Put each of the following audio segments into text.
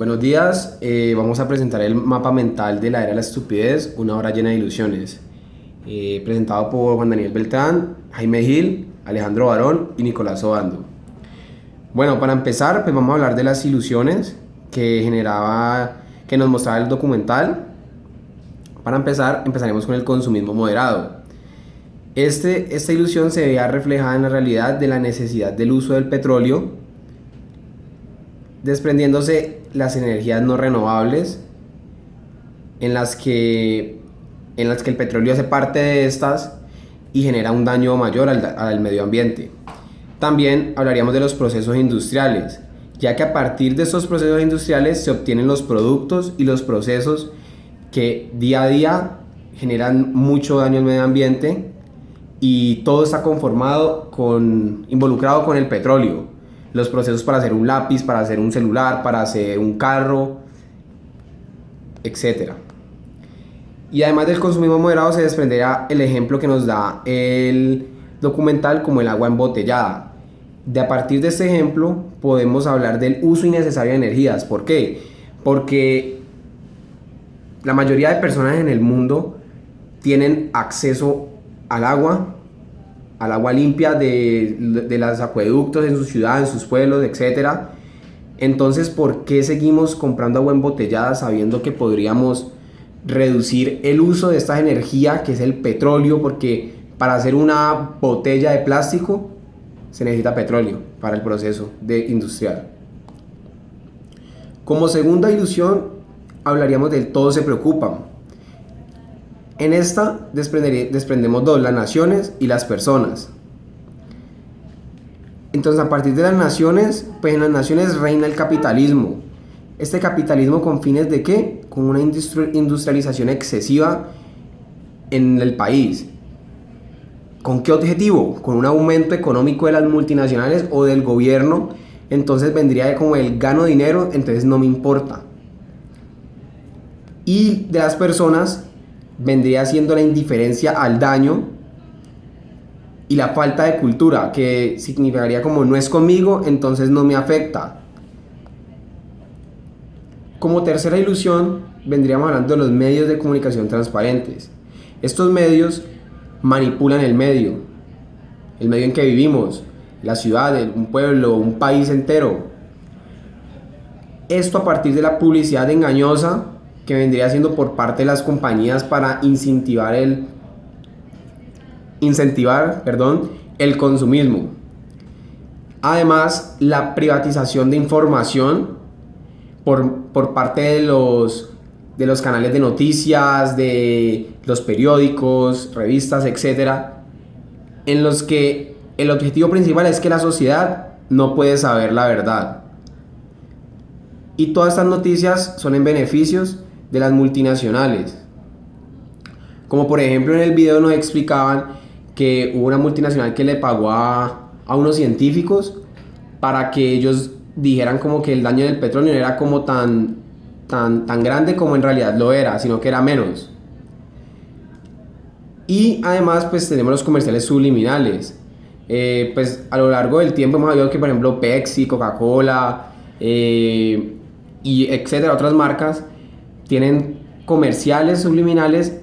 Buenos días, vamos a presentar el mapa mental de la era de la estupidez, una hora llena de ilusiones, presentado por Juan Daniel Beltrán, Jaime Gil, Alejandro Barón y Nicolás Obando. Bueno, para empezar, pues vamos a hablar de las ilusiones que nos mostraba el documental. Para empezar, empezaremos con el consumismo moderado. Esta ilusión se veía reflejada en la realidad de la necesidad del uso del petróleo, desprendiéndose las energías no renovables en las que el petróleo hace parte de estas y genera un daño mayor al medio ambiente. También hablaríamos de los procesos industriales, ya que a partir de estos procesos industriales se obtienen los productos y los procesos que día a día generan mucho daño al medio ambiente, y todo está involucrado con el petróleo. Los procesos para hacer un lápiz, para hacer un celular, para hacer un carro, etc. Y además del consumismo moderado se desprenderá el ejemplo que nos da el documental como el agua embotellada. A partir de este ejemplo podemos hablar del uso innecesario de energías. ¿Por qué? Porque la mayoría de personas en el mundo tienen acceso al agua limpia de los acueductos en su ciudad, en sus pueblos, etc. Entonces, ¿por qué seguimos comprando agua embotellada sabiendo que podríamos reducir el uso de esta energía que es el petróleo? Porque para hacer una botella de plástico se necesita petróleo para el proceso industrial. Como segunda ilusión hablaríamos del todos se preocupan. En esta desprendemos dos, las naciones y las personas. Entonces, a partir de las naciones, pues en las naciones reina el capitalismo. Este capitalismo con fines de ¿qué? Con una industrialización excesiva en el país. ¿Con qué objetivo? Con un aumento económico de las multinacionales o del gobierno. Entonces vendría como el gano dinero, entonces no me importa. Y de las personas vendría siendo la indiferencia al daño y la falta de cultura, que significaría como no es conmigo, entonces no me afecta. Como tercera ilusión vendríamos hablando de los medios de comunicación transparentes. Estos medios manipulan el medio en que vivimos, la ciudad, un pueblo, un país entero. Esto a partir de la publicidad engañosa que vendría siendo por parte de las compañías para incentivar el consumismo. Además, la privatización de información por parte de los canales de noticias, de los periódicos, revistas, etc., en los que el objetivo principal es que la sociedad no puede saber la verdad. Y todas estas noticias son en beneficios de las multinacionales. Como por ejemplo en el video nos explicaban que hubo una multinacional que le pagó a unos científicos para que ellos dijeran como que el daño del petróleo no era como tan grande como en realidad lo era, sino que era menos. Y además pues tenemos los comerciales subliminales. Pues a lo largo del tiempo hemos visto que por ejemplo Pepsi, Coca-Cola y etcétera, otras marcas tienen comerciales subliminales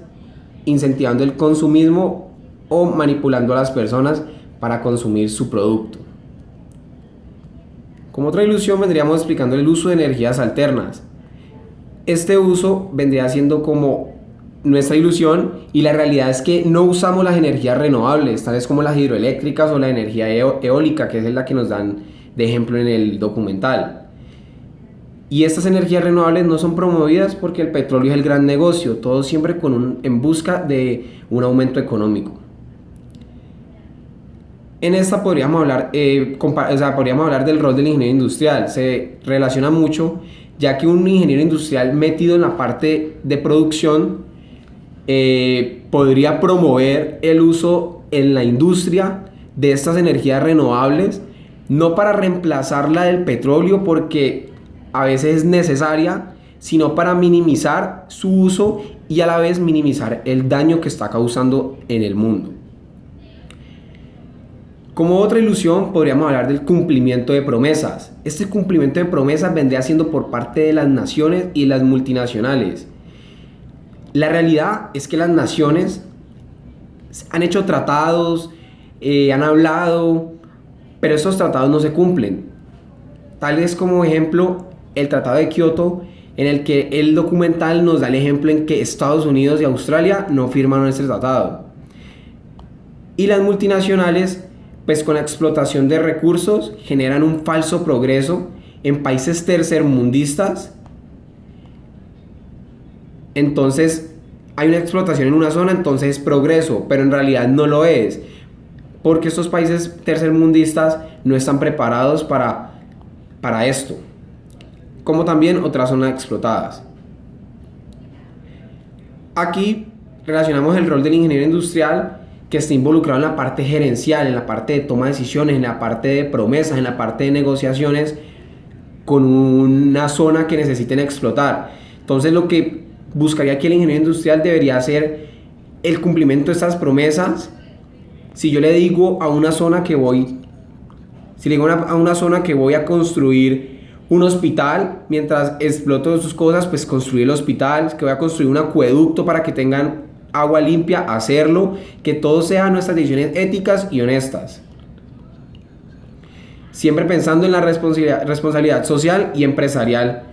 incentivando el consumismo o manipulando a las personas para consumir su producto. Como otra ilusión vendríamos explicando el uso de energías alternas. Este uso vendría siendo como nuestra ilusión, y la realidad es que no usamos las energías renovables, tales como las hidroeléctricas o la energía eólica, que es la que nos dan de ejemplo en el documental. Y estas energías renovables no son promovidas porque el petróleo es el gran negocio, todo siempre en busca de un aumento económico. En esta podríamos hablar del rol del ingeniero industrial. Se relaciona mucho, ya que un ingeniero industrial metido en la parte de producción podría promover el uso en la industria de estas energías renovables, no para reemplazar la del petróleo, porque a veces es necesaria, sino para minimizar su uso y a la vez minimizar el daño que está causando en el mundo. Como otra ilusión podríamos hablar del cumplimiento de promesas. Este cumplimiento de promesas vendría siendo por parte de las naciones y las multinacionales. La realidad es que las naciones han hecho tratados, han hablado, pero esos tratados no se cumplen. Tal vez como ejemplo el Tratado de Kioto, en el que el documental nos da el ejemplo en que Estados Unidos y Australia no firmaron este tratado. Y las multinacionales, pues con la explotación de recursos, generan un falso progreso en países tercermundistas. Entonces hay una explotación en una zona, entonces es progreso, pero en realidad no lo es, porque estos países tercermundistas no están preparados para esto, como también otras zonas explotadas. Aquí relacionamos el rol del ingeniero industrial, que está involucrado en la parte gerencial, en la parte de toma de decisiones, en la parte de promesas, en la parte de negociaciones, con una zona que necesiten explotar. Entonces lo que buscaría aquí el ingeniero industrial debería ser el cumplimiento de estas promesas. Si yo le digo a una zona que voy, si le digo a una zona que voy a construir un hospital, mientras exploto sus cosas, pues construir el hospital, que voy a construir un acueducto para que tengan agua limpia, hacerlo, que todo sea nuestras decisiones éticas y honestas. Siempre pensando en la responsabilidad social y empresarial.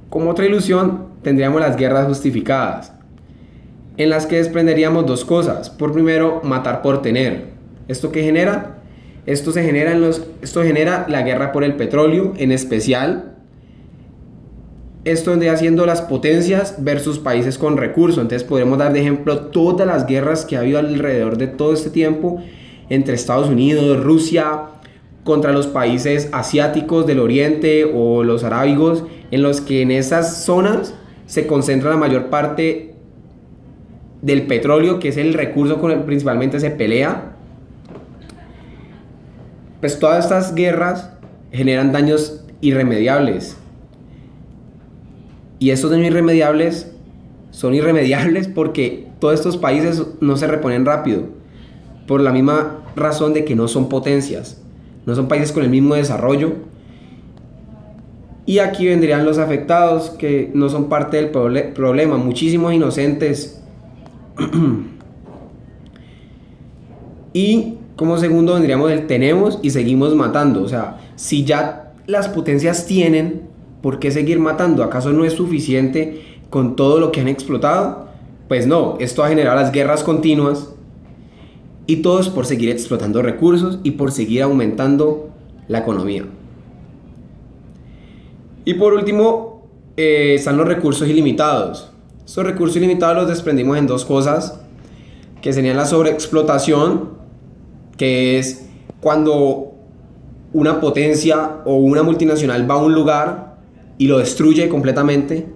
Como otra ilusión, tendríamos las guerras justificadas, en las que desprenderíamos dos cosas. Por primero, matar por tener. ¿Esto qué genera? Esto genera la guerra por el petróleo, en especial. Esto vendría siendo las potencias versus países con recursos. Entonces podemos dar de ejemplo todas las guerras que ha habido alrededor de todo este tiempo entre Estados Unidos, Rusia, contra los países asiáticos del oriente o los arábigos, en los que en esas zonas se concentra la mayor parte del petróleo, que es el recurso con el principalmente se pelea. Pues todas estas guerras generan daños irremediables. Y estos daños irremediables son irremediables porque todos estos países no se reponen rápido, por la misma razón de que no son potencias, no son países con el mismo desarrollo. Y aquí vendrían los afectados, que no son parte del problema, muchísimos inocentes. Y como segundo vendríamos el tenemos y seguimos matando. O sea, si ya las potencias tienen, ¿por qué seguir matando? ¿Acaso no es suficiente con todo lo que han explotado? Pues no, esto ha generado las guerras continuas, y todo es por seguir explotando recursos y por seguir aumentando la economía. Y por último, están los recursos ilimitados. Estos recursos ilimitados los desprendimos en dos cosas, que serían la sobreexplotación, que es cuando una potencia o una multinacional va a un lugar y lo destruye completamente.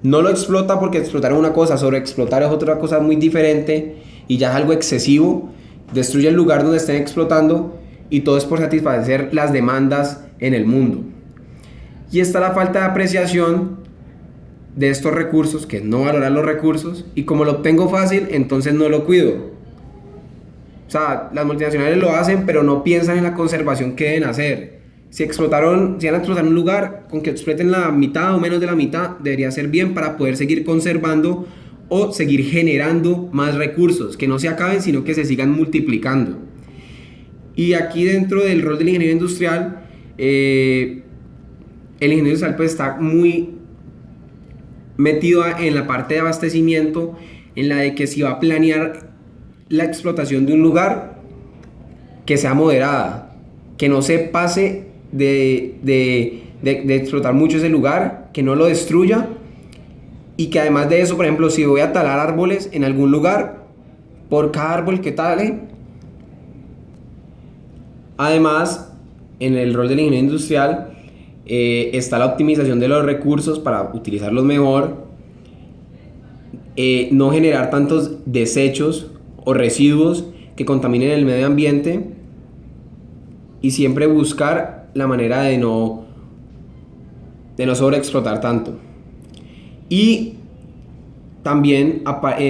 No lo explota, porque explotar es una cosa, sobreexplotar es otra cosa muy diferente y ya es algo excesivo. Destruye el lugar donde estén explotando, y todo es por satisfacer las demandas en el mundo. Y está la falta de apreciación de estos recursos, que es no valorar los recursos, y como lo obtengo fácil, entonces no lo cuido. O sea, las multinacionales lo hacen, pero no piensan en la conservación que deben hacer. Si van a explotar un lugar, con que exploten la mitad o menos de la mitad, debería ser bien para poder seguir conservando o seguir generando más recursos, que no se acaben, sino que se sigan multiplicando. Y aquí dentro del rol del ingeniero industrial, el ingeniero industrial pues está muy metido en la parte de abastecimiento, en la de que si va a planear la explotación de un lugar, que sea moderada, que no se pase de explotar mucho ese lugar, que no lo destruya, y que además de eso, por ejemplo, si voy a talar árboles en algún lugar, por cada árbol que tale, además en el rol del ingeniero industrial está la optimización de los recursos para utilizarlos mejor, no generar tantos desechos o residuos que contaminen el medio ambiente, y siempre buscar la manera de no sobreexplotar tanto. Y también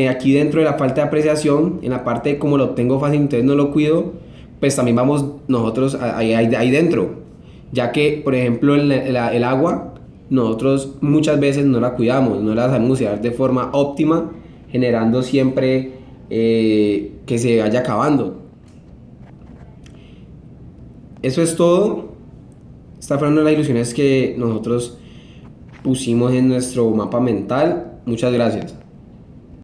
aquí dentro de la falta de apreciación, en la parte de cómo lo tengo fácil, entonces no lo cuido, pues también vamos nosotros ahí dentro. Ya que, por ejemplo, el agua, nosotros muchas veces no la cuidamos, no la sabemos usar de forma óptima, generando siempre que se vaya acabando. Eso es todo. Esta fue una de las ilusiones que nosotros pusimos en nuestro mapa mental. Muchas gracias.